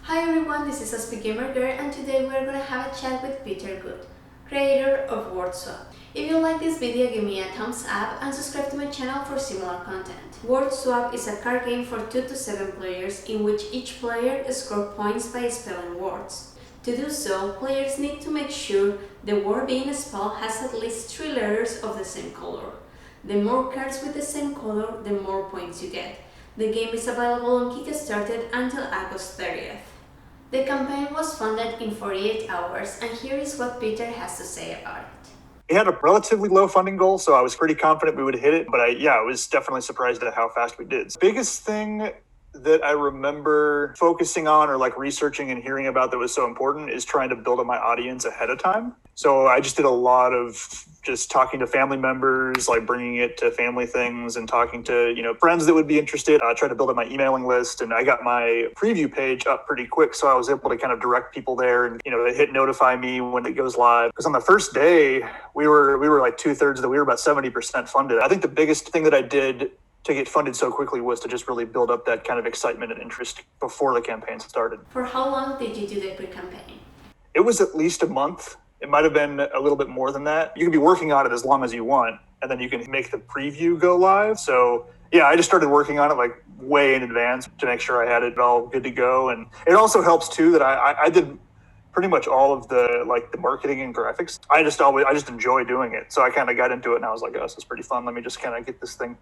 Hi everyone, this is Aspie Gamer Girl and today we're gonna have a chat with Peter Guth, creator of WordSwap. If you like this video, give me a thumbs up and subscribe to my channel for similar content. WordSwap is a card game for 2 to 7 players in which each player scores points by spelling words. To do so, players need to make sure the word being spelled has at least 3 letters of the same color. The more cards with the same color, the more points you get. The game is available on Kickstarter until August 30th. The campaign was funded in 48 hours, and here is what Peter has to say about it. We had a relatively low funding goal, so I was pretty confident we would hit it, but I was definitely surprised at how fast we did. The biggest thing that I remember focusing on or like researching and hearing about that was so important is trying to build up my audience ahead of time. So I just did a lot of just talking to family members, like bringing it to family things and talking to, friends that would be interested. I tried to build up my emailing list and I got my preview page up pretty quick. So I was able to kind of direct people there and, they hit notify me when it goes live. Because on the first day, we were like 2/3 we were about 70% funded. I think the biggest thing that I did to get funded so quickly was to just really build up that kind of excitement and interest before the campaign started. For how long did you do the pre-campaign? It was at least a month. It might have been a little bit more than that. You can be working on it as long as you want, and then you can make the preview go live. So yeah, I just started working on it like way in advance to make sure I had it all good to go. And it also helps too that I did pretty much all of the marketing and graphics. I just enjoy doing it. So I kind of got into it and I was like, oh, this is pretty fun. Let me just kind of get this thing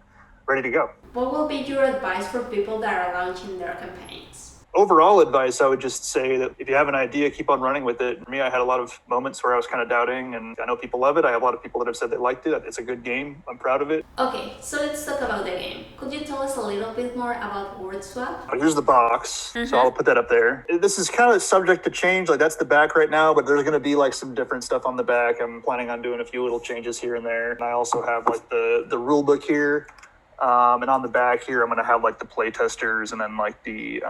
ready to go. What will be your advice for people that are launching their campaigns? Overall advice, I would just say that if you have an idea, keep on running with it. For me, I had a lot of moments where I was kind of doubting, and I know people love it. I have a lot of people that have said they liked it. It's a good game. I'm proud of it. Okay, so let's talk about the game. Could you tell us a little bit more about WordSwap? Here's the box, so I'll put that up there. This is kind of subject to change. That's the back right now, but there's going to be some different stuff on the back. I'm planning on doing a few little changes here and there. And I also have the rule book here. And on the back here, I'm going to have the play testers and then the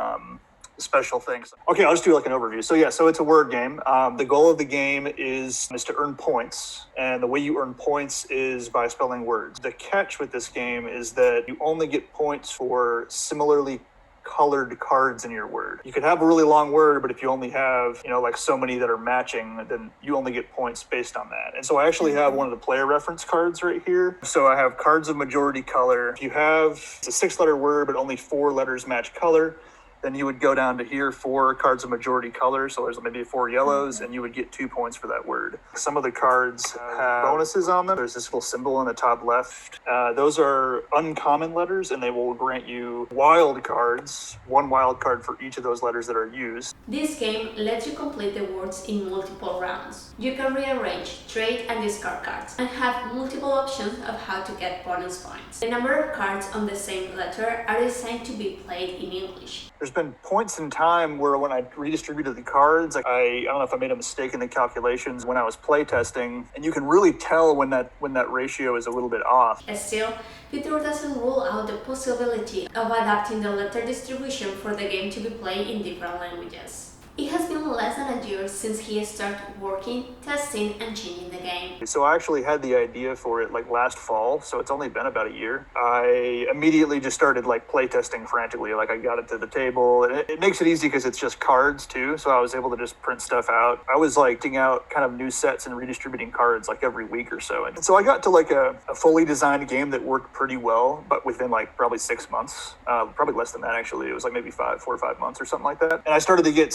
special things. Okay, I'll just do an overview. So it's a word game. The goal of the game is to earn points. And the way you earn points is by spelling words. The catch with this game is that you only get points for similarly colored cards in your word. You could have a really long word, but if you only have, so many that are matching, then you only get points based on that. And so I actually have one of the player reference cards right here. So I have cards of majority color. If you have, it's a 6-letter word, but only 4 letters match color, then you would go down to here, 4 cards of majority color. So there's maybe 4 yellows, and you would get 2 points for that word. Some of the cards have bonuses on them. There's this little symbol in the top left. Those are uncommon letters, and they will grant you wild cards, 1 wild card for each of those letters that are used. This game lets you complete the words in multiple rounds. You can rearrange, trade, and discard cards, and have multiple options of how to get bonus points. The number of cards on the same letter are designed to be played in English. There's been points in time where when I redistributed the cards, I don't know if I made a mistake in the calculations when I was playtesting, and you can really tell when that ratio is a little bit off. Still, Peter doesn't rule out the possibility of adapting the letter distribution for the game to be played in different languages. It has been less than a year since he started working, testing, and changing the game. So I actually had the idea for it last fall, so it's only been about a year. I immediately just started playtesting frantically. I got it to the table, and it makes it easy because it's just cards too, so I was able to just print stuff out. I was printing out kind of new sets and redistributing cards every week or so. And so I got to a fully designed game that worked pretty well, but within probably 6 months, probably less than that actually. It was maybe 4 or 5 months or something like that. And I started to get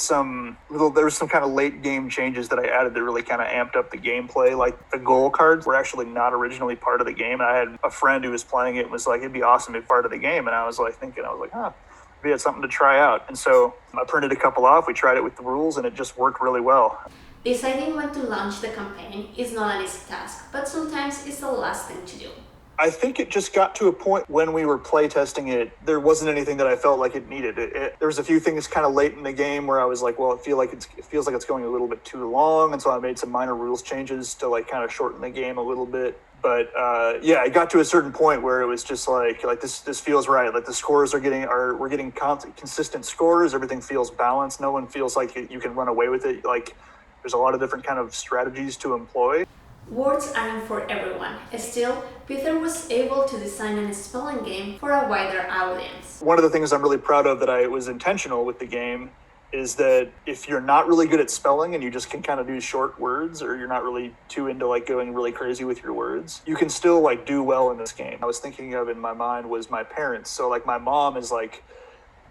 there was some kind of late game changes that I added that really kind of amped up the gameplay. The goal cards were actually not originally part of the game. And I had a friend who was playing it and was it'd be awesome if part of the game. And I was thinking, maybe it's something to try out. And so I printed a couple off. We tried it with the rules and it just worked really well. Deciding when to launch the campaign is not an easy task, but sometimes it's the last thing to do. I think it just got to a point when we were playtesting it, there wasn't anything that I felt like it needed. There was a few things kind of late in the game where I was well, it feels like it's going a little bit too long. And so I made some minor rules changes to kind of shorten the game a little bit. But it got to a certain point where it was just this feels right. The scores we're getting consistent scores. Everything feels balanced. No one feels like you can run away with it. There's a lot of different kind of strategies to employ. Words aren't for everyone. Still, Peter was able to design a spelling game for a wider audience. One of the things I'm really proud of that I was intentional with the game is that if you're not really good at spelling and you just can kind of do short words, or you're not really too into like going really crazy with your words, you can still like do well in this game. I was thinking of in my mind was my parents. So like my mom is like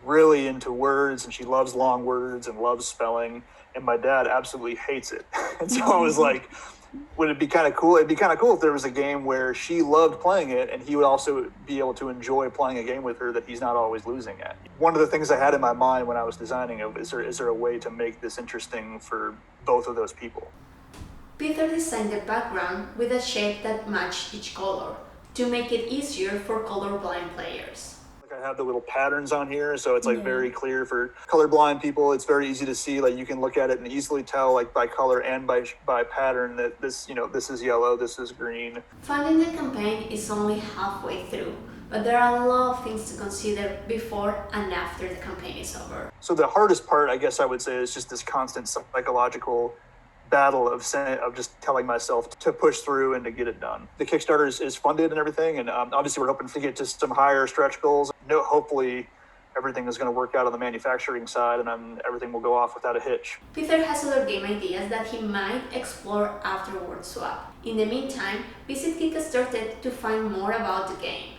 really into words and she loves long words and loves spelling, and my dad absolutely hates it. And so I was like, would it be kind of cool? It'd be kind of cool if there was a game where she loved playing it and he would also be able to enjoy playing a game with her that he's not always losing at. One of the things I had in my mind when I was designing it, is there a way to make this interesting for both of those people? Peter designed the background with a shape that matched each color to make it easier for colorblind players. I have the little patterns on here, so it's like very clear for colorblind people. It's very easy to see, like you can look at it and easily tell like by color and by pattern that this, you know, this is yellow, this is green. Funding the campaign is only halfway through, but there are a lot of things to consider before and after the campaign is over. So the hardest part, I guess I would say, is just this constant psychological battle of just telling myself to push through and to get it done. The Kickstarter is funded and everything, and obviously we're hoping to get to some higher stretch goals. Hopefully everything is going to work out on the manufacturing side, and then everything will go off without a hitch. Peter has other game ideas that he might explore after Word Swap. In the meantime, visit Kickstarter to find more about the game.